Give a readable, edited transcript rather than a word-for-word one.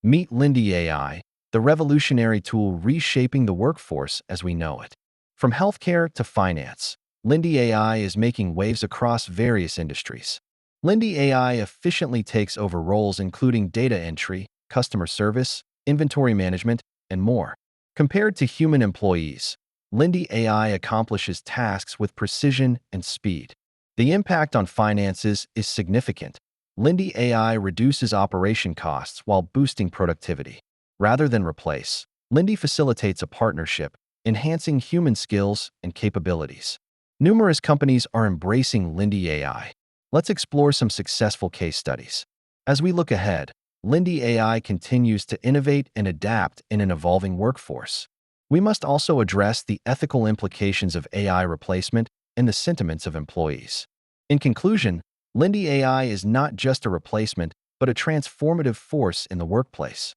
Meet Lindy AI, the revolutionary tool reshaping the workforce as we know it. From healthcare to finance, Lindy AI is making waves across various industries. Lindy AI efficiently takes over roles including data entry, customer service, inventory management, and more. Compared to human employees, Lindy AI accomplishes tasks with precision and speed. The impact on finances is significant. Lindy AI reduces operation costs while boosting productivity. Rather than replace, Lindy facilitates a partnership, enhancing human skills and capabilities. Numerous companies are embracing Lindy AI. Let's explore some successful case studies. As we look ahead, Lindy AI continues to innovate and adapt in an evolving workforce. We must also address the ethical implications of AI replacement and the sentiments of employees. In conclusion, Lindy AI is not just a replacement, but a transformative force in the workplace.